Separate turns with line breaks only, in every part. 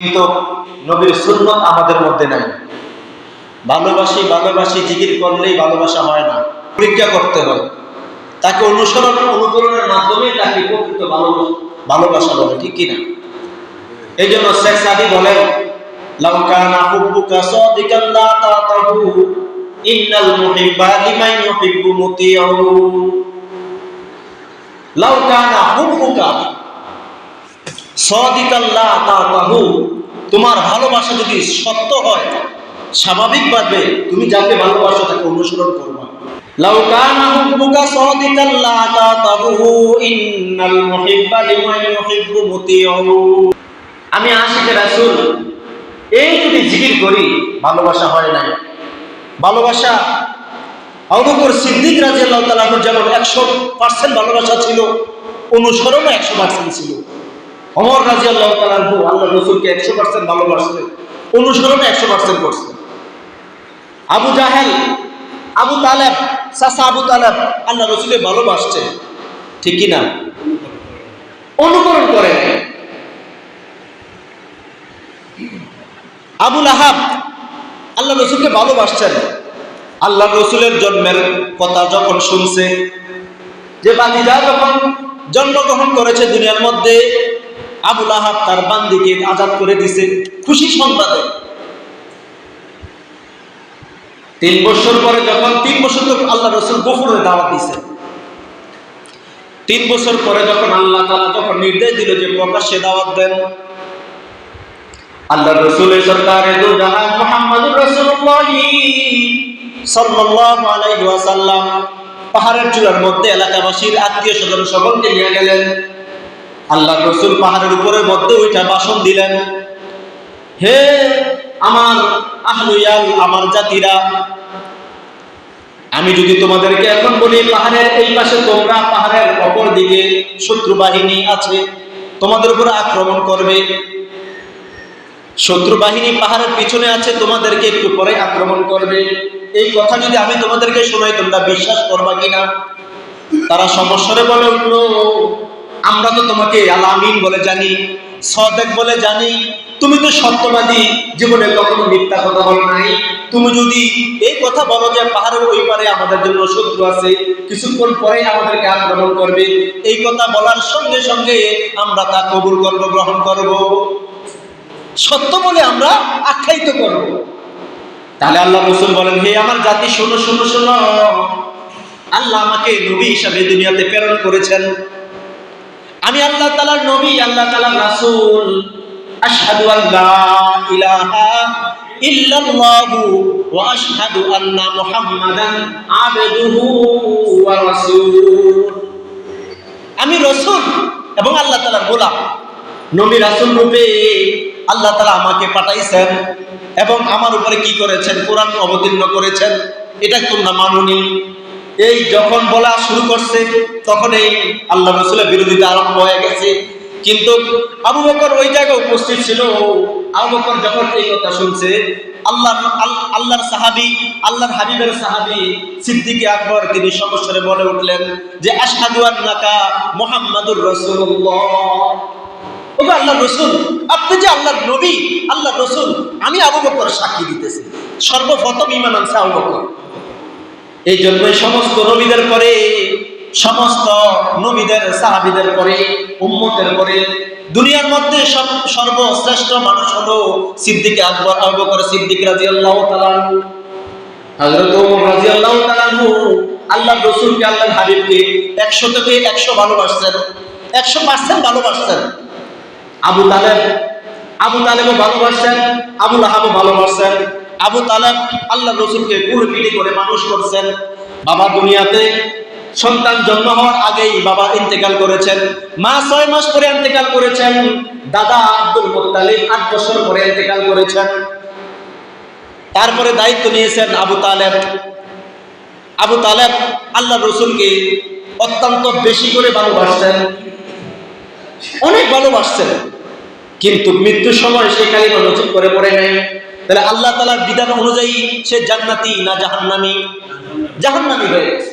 কিন্তু নবীর সুন্নাত আমাদের মধ্যে নাই। ভালোবাসি ভালোবাসি জিকির করলেই ভালোবাসা হয় না, পরীক্ষা করতে হয়। তাকে অনুকরণের মাধ্যমে তাকে প্রকৃত ভালোবাসা বলে, ঠিক কিনা? এই জন্য শেখ সাদি বলেন, লাউ কানা হুব্বুকা সাদিকান লা তাতাহু ইন্নাল মুহিব্বা লিমান ইউহিব্বু মুতিউ। লাউ কানা হুব্বুকা সাদিকান লা তাতাহু, তোমার ভালোবাসা যদি সত্য হয়, স্বাভাবিকভাবে তুমি যাকে ভালোবাসো তাকে অনুসরণ করবা। লাউ কানা হুব্বুকা সাদিকান লা তাতাহু ইন্নাল মুহিব্বা লিমান ইউহিব্বু মুতিউ। আমি আশিকে রাসূল, এই যদি জিকির করি ভালোবাসা হয় না। ভালোবাসা আবু বকর সিদ্দিক রাদিয়াল্লাহু তাআলা যেমন 100% ভালোবাসা ছিল, অনুসরণও 100% ছিল। ওমর রাদিয়াল্লাহু তাআলা আল্লাহর রাসূলকে 100% ভালোবাসতেন, অনুসরণও 100% করতেন। আবু জাহেল, আবু তালেব, চাচা আবু তালেব আল্লাহর রাসূলকে ভালোবাসতেন, ঠিক কি না? অনুকরণ করে। আবু লাহাব আল্লাহ রসুলকে ভালোবাসছেন। আল্লাহ রসুলের জন্মের কথা যখন শুনছে, যে বান্দীরা যখন জন্মগ্রহণ করেছে দুনিয়ার মধ্যে, আবু লাহাব তার বান্দিকে আজাদ করে দিছে খুশি সংবাদে। 3 বছর পরে যখন 3 বছর তো আল্লাহ রসুল গোফরের দাওয়াত দিছে। 3 বছর পরে যখন আল্লাহ তাআলা যখন নির্দেশ দিল যে প্রকাশ্যে দাওয়াত দেন, আল্লাহ রাসূলের সরকারে দো জাহান মুহাম্মদুর রাসূলুল্লাহ সাল্লাল্লাহু আলাইহি ওয়াসাল্লাম পাহাড়ের চূড়ার মধ্যে এলাকাবাসীর আত্মীয় স্বজন সকলকে নিয়ে গেলেন। আল্লাহ রাসূল পাহাড়ের উপরের মধ্যে উঠে ভাষণ দিলেন, হে আমার আহলুয়াল, আমার জাতিরা, আমি যদি তোমাদেরকে এখন বলি পাহাড়ের এই পাশে তোমরা, পাহাড়ের অপর দিকে শত্রু বাহিনী আছে, তোমাদের উপর আক্রমণ করবে। শত্রু বাহিনী পাহাড়ের পিছনে আছে, তোমাদেরকে একটু পরে আক্রমণ করবে। এই কথা যদি আমি তোমাদেরকে শোনাই, তোমরা বিশ্বাস করবা কিনা? তারা সমস্যারে বলে উঠল, আমরা তো তোমাকে আল আমিন বলে জানি, সাদেক বলে জানি, তুমি তো সত্যবাদী, জীবনে কখনো মিথ্যা কথা বলো নাই। তুমি যদি এই কথা বলো যে পাহাড়ের ওই পারে আমাদের জন্য শত্রু আছে, কিছুক্ষণ পরে আমাদেরকে আক্রমণ করবে, এই কথা বলার সঙ্গে সঙ্গে আমরা তা কবুল করব, গ্রহণ করব, সত্য বলে আমরা আখ্যায়িত করব। তাহলে আল্লাহ রাসূল বলেন, হে আমার জাতি, শোনো শোনো শোনো, আল্লাহ আমাকে নবী হিসাবে দুনিয়াতে প্রেরণ করেছেন। আমি আল্লাহ তাআলার নবী, আল্লাহ তাআলার রাসূল। আশহাদু আল্লা ইলাহা ইল্লাল্লাহু ওয়া আশহাদু আন্না মুহাম্মাদান আবদুহু ওয়া রাসূলুহু। আমি রাসূল এবং আল্লাহ তাআলার গোলাম। নবী রাসূল রূপে আল্লাহ তাআলা আমাকে পাঠাইছেন এবং আমার উপরে কি করেছেন? কোরআন অবতীর্ণ করেছেন। এটা তোমরা মানোনি। এই যখন বলা শুরু করছে, তখন এই আল্লাহ রাসূলের বিরোধিতা আরম্ভ হয়ে গেছে। কিন্তু আবু বকর ওই জায়গায় উপস্থিত ছিল। আবু বকর যখন এই কথা শুনছে, আল্লাহর সাহাবী, আল্লাহর হাবিবের সাহাবী সিদ্দিক আকবর তিনি সমস্বরে বলে উঠলেন যে, আশহাদু আন্নাকা মুহাম্মাদুর রাসূলুল্লাহ। ওগো আল্লাহর রাসূল, আপনি যে আল্লাহর নবী, আল্লাহর রাসূল, আমি আবু বকর সাক্ষী দিতেছি। সর্বপ্রথম ঈমান আনছে আবু বকর। এই জন্যই সমস্ত নবীদের পরে, সমস্ত নবীদের সাহাবীদের পরে, উম্মতের পরে দুনিয়ার মধ্যে সর্বশ্রেষ্ঠ মানুষ হলো সিদ্দিক আকবর, আবু বকর সিদ্দিক রাদিয়াল্লাহু তাআলা আনহু। হযরত ওমর রাদিয়াল্লাহু তাআলা আনহু আল্লাহর রাসূলকে, আল্লাহর হাবিবকে 100 থেকে 100 ভালোবাসতেন, 100% ভালোবাসতেন। আবু তালেবও ভালোবাসতেন, আবু লাহাবও ভালোবাসতেন। আবু তালেব আল্লাহর রাসূলকে কুলপিটি করে মানুষ করছেন। বাবা দুনিয়াতে সন্তান জন্ম হওয়ার আগেই বাবা ইন্তেকাল করেছেন, মা 6 মাস পরে ইন্তেকাল করেছেন, দাদা আব্দুল মুত্তালিব 8 বছর পরে ইন্তেকাল করেছেন। তারপরে দায়িত্ব নিয়েছেন আবু তালেব। আবু তালেব আল্লাহর রাসূলকে অত্যন্ত বেশি করে ভালোবাসতেন, অনেক ভালোবাসতেন। কিন্তু মৃত্যুর সময় সে কালিমা নসিব করে পড়ে নাই। তাহলে আল্লাহ তাআলার বিধান অনুযায়ী সে জান্নাতি না জাহান্নামী? জাহান্নামী হয়ে গেছে।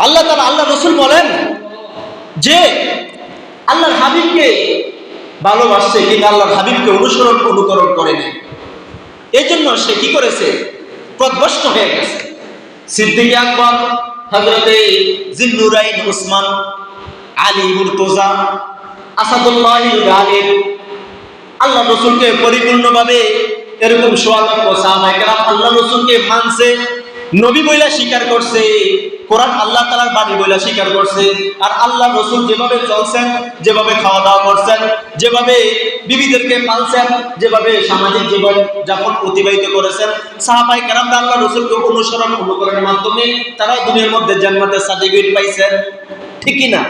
আল্লাহ তাআলা, আল্লাহ রাসূল বলেন যে আল্লাহর হাবিবকে ভালোবাসছে, কিন্তু আল্লাহর হাবিবকে অনুকরণ করে নাই। এই জন্য সে কি করেছে? পথভ্রষ্ট হয়ে গেছে। সিদ্দিক আকবর, হযরতে জিন্নুরাইন উসমান, আলী মুর্তজা, আসাদুল্লাহ গালিব, আল্লাহ রসুলকে পরিপূর্ণভাবে এরকম সোয়া লক্ষ সাহাবায়ে কেরাম আল্লাহ রসুলকে মানছে, নবী বইলা স্বীকার করছে, কোরআন আল্লাহ তাআলার বাণী বইলা স্বীকার করছে। আর আল্লাহ রসুল যেভাবে চলছেন, যেভাবে খাওয়া দাওয়া করছেন, যেভাবে বিবিদেরকে পালছেন, যেভাবে সামাজিক জীবন যাপন অতিবাহিত করেছেন, সাহাবায়ে কেরামরা আল্লাহ রসুলকে অনুকরণের মাধ্যমে তারা দুনিয়ার মধ্যে জান্নাতের সার্টিফিকেট পাইছেন। ঠিক কি না?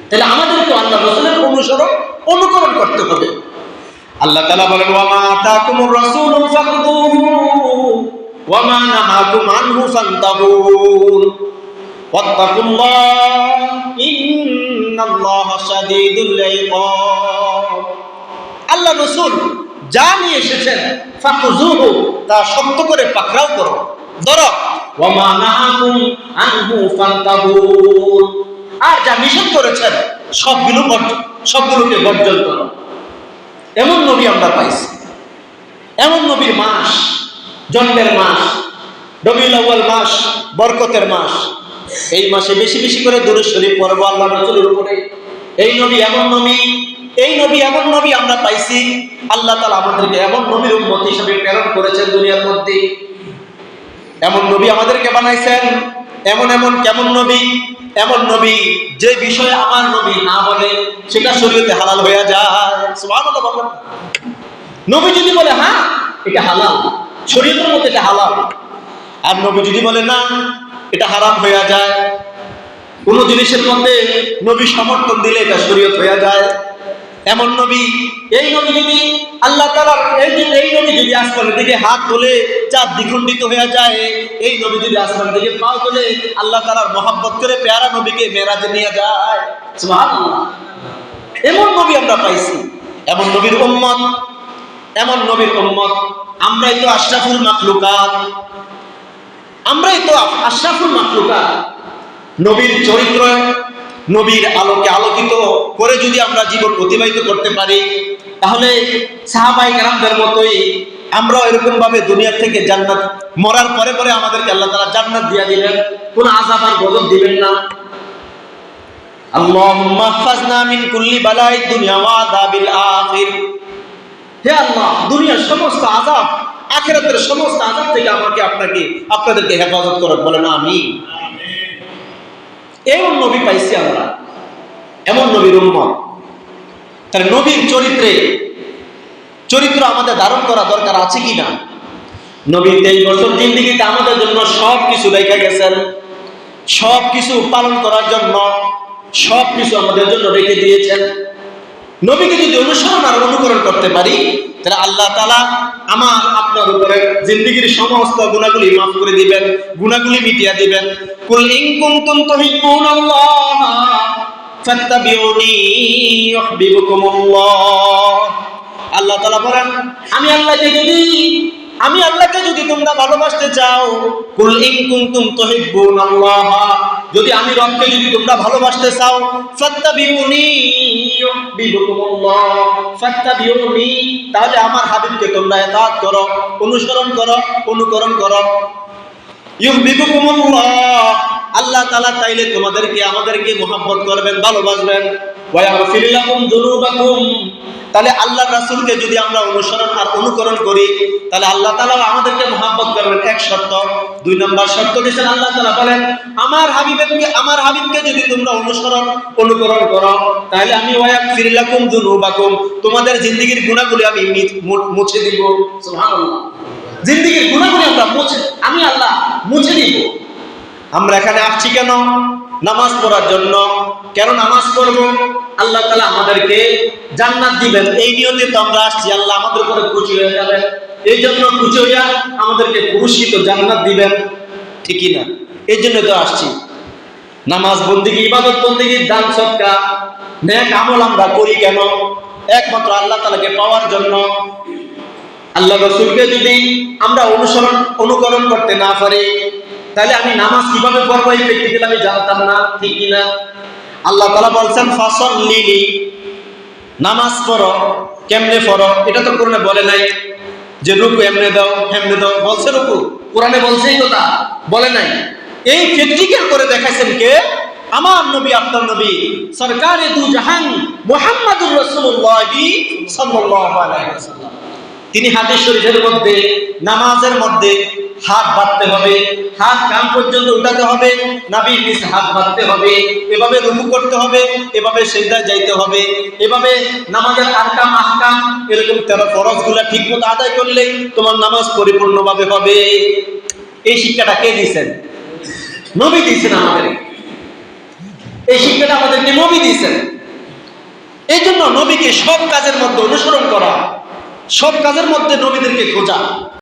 তাহলে আমাদেরকে আল্লাহ রসুলের অনুকরণ করতে হবে। আল্লাহ তাআলা বলেন, ওয়া মা আতাকুমুর রাসূলু ফাখুযুহু ওয়া মা নাহাকুম আনহু ফান্তাহুন ওয়াত্তাকুল্লাহ ইন্নাল্লাহা শাদীদুল ইকাব। আল্লাহ রাসূল যা নিয়ে এসেছেন ফাখুযুহু, তা শক্ত করে পাকড়াও করো, ধরো। ওয়া মা নাহাকুম আনহু ফান্তাহুন, আর যা নিষেধ করেছেন সবগুলোকে বর্জন করো। এমন নবী আমরা পাইছি, এমন নবীর মাস, জন্মের মাস, রবিউল আউয়াল মাস, বরকতের মাস। এই মাসে বেশি বেশি করে দুরূদ শরীফ পড়ব আল্লাহর রাসূলের উপরে। এই নবী এমন নবী আমরা পাইছি। আল্লাহ তাআলা আমাদেরকে এমন নবীর উম্মত হিসেবে প্রেরণ করেছেন দুনিয়ার মধ্যে। এমন নবী আমাদেরকে বানাইছেন। কেমন নবী? এমন নবী যে বিষয়ে আমার নবী না বলে সেটা শরীয়তে হালাল হয়ে যায়। সুবহানাল্লাহ বলেন। নবী যদি বলে হ্যাঁ এটা হালাল, শরীয়তের মধ্যে এটা হালাল, আর নবী যদি বলে না এটা হারাম হয়ে যায়। কোন জিনিসের মধ্যে নবী সমর্থন দিলে এটা শরীয়ত হয়ে যায়। এমন নবী, এই নবী যদি আল্লাহ তাআলার এই নবী যদি আসমানের দিকে হাত তোলে চাঁদ দ্বিখণ্ডিত হয়ে যায়। এই নবী যদি আসমানের দিকে পা তোলে আল্লাহ তাআলার মহব্বত করে পেয়ারা নবীকে মেরাজে নিয়ে যায়। সুবহানাল্লাহ। এমন নবী আমরা পাইছি, এমন নবীর উম্মত আমরাই তো আশরাফুল মাখলুকাত। নবীর চরিত্র, নবীর আলোকে আলোকিত করে যদি আমরা জীবন অতিবাহিত করতে পারি, তাহলে সাহাবায়ে কেরামদের মতোই আমরাও এরকম ভাবে দুনিয়া থেকে জান্নাত, মরার পরে পরে আমাদেরকে আল্লাহ তাআলা জান্নাত দিয়ে দিবেন, কোনো আযাব আর গজব দিবেন না। আল্লাহুম্মা হাফাজনা মিন কুল্লি বালাইদ দুনিয়া ওয়া আযাবিল আখির। হে আল্লাহ, দুনিয়ার সমস্ত আযাব, আখিরাতের সমস্ত আযাব থেকে আমাকে আপনাদেরকে হেফাজত করুন, বলেন আমিন। এমন নবী পাইছি আমরা, এমন নবীর উম্মত। তাহলে নবীর চরিত্র আমাদের ধারণ করা দরকার আছে কিনা? নবী 23 বছর জিন্দেগিতে আমাদের জন্য সবকিছু রেখে গেছেন, সবকিছু পালন করার জন্য সবকিছু আমাদের জন্য রেখে দিয়েছেন। নবীকে যদি অনুসরণ আর অনুকরণ করতে পারি, তাহলে আল্লাহ তাআলা আমার আপনার উপরে জিন্দেগীর সমস্ত গুনাহগুলি মাফ করে দিবেন, গুনাহগুলি মিটিয়ে দিবেন। কুল ইন কুনতুম তুহিব্বুনাল্লাহ ফাত্তাবিউনি ইউহিব্বুকুমুল্লাহ। আল্লাহ তাআলা বলেন, আমি আল্লাহকে যদি তোমরা ভালোবাসতে চাও, কুল ইন কুনতুম তুহিব্বুনাল্লাহ, যদি আমি রবকে যদি তোমরা ভালোবাসতে চাও, ফাত্তাবিউনি ইউহিব্বুকুমুল্লাহ, ফাত্তাবিউনি, তাহলে আমার হাবিবকে তোমরা ইতাআত করো, অনুকরণ করো। ইউহিব্বুকুমুল্লাহ, আল্লাহ তাআলা তাইলে আমাদেরকে মহব্বত করবেন, ভালোবাসবেন। ওয়া ইয়াগফির লাকুম যুনুবাকুম, তাহলে আল্লাহ রাসূলকে যদি আমরা অনুকরণ করি, তাহলে আল্লাহ তাআলা আমাদেরকে মহব্বত করবেন। এক শর্ত। 2 নম্বর শর্ত দিয়েছেন আল্লাহ তাআলা বলেন, আমার হাবিবকে যদি তোমরা অনুকরণ করো, তাহলে আমি ওয়া ইয়াগফির লাকুম যুনুবাকুম, তোমাদের জিন্দেগীর গুনাহগুলি আমি মুছে দিব। সুবহানাল্লাহ। জিন্দেগীর গুনাহগুলি আমি আল্লাহ মুছে দিব। আমরা এখানে আসছি কেন? নামাজ পড়ার জন্য। কেন নামাজ পড়বো? আল্লাহ তাআলা আমাদেরকে জান্নাত দিবেন, এই নিয়তে তো আমরা আসছি। আল্লাহ আমাদের উপরে খুশি হয়ে যাবেন, এই জন্য খুশি হইয়া আমাদেরকে পুরস্কৃত জান্নাত দিবেন। ঠিকই না? এই জন্য তো আসছি। নামাজ বন্দেগী, ইবাদত বন্দেগী, দান সদকা, নেক আমল আমরা করি কেন? একমাত্র আল্লাহ তাআলাকে পাওয়ার জন্য। আল্লাহ রাসূলকে যদি আমরা অনুকরণ করতে না পারি, তাহলে আমি নামাজ কিভাবে পড়বো এই প্র্যাকটিক্যাল আমি জানতাম না। ঠিক কিনা? আল্লাহ তাআলা বলছেন, ফাসাল্লিলি, নামাজ পড়ো, কেমনে পড়ো এটা তো কোরআনে বলে নাই। যে রুকু এমনে দাও হেমনে দাও, বলছে রুকু? কোরআনে বলছে এই কথা? বলে নাই। এই প্র্যাকটিক্যাল করে দেখাইছেন কে? আমার নবী, আপনার নবী, সরকারে দু জাহান মুহাম্মাদুর রাসূলুল্লাহ সাল্লাল্লাহু আলাইহি ওয়াসাল্লাম। তিনি হাদিস শরীফের মধ্যে নামাজের মধ্যে হাত বাঁধতে হবে, হাত কান পর্যন্ত উঠাতে হবে, নাভির নিচে হাত বাঁধতে হবে, এভাবে রুকু করতে হবে, এভাবে সিজদায় যাইতে হবে, এভাবে নামাজের আরকাম আহকাম এরকম 13 ফরজগুলো ঠিকমতো আদায় করলেই তোমার নামাজ পরিপূর্ণভাবে হবে। এই শিক্ষাটা কে দিয়েছেন? নবী দিয়েছেন আমাদের। এই শিক্ষাটা আমাদেরকে নবী দিয়েছেন। এই জন্য নবীকে সব কাজের মধ্যে অনুসরণ করা, সব কাজের মধ্যে নবীদেরকে খোঁজা।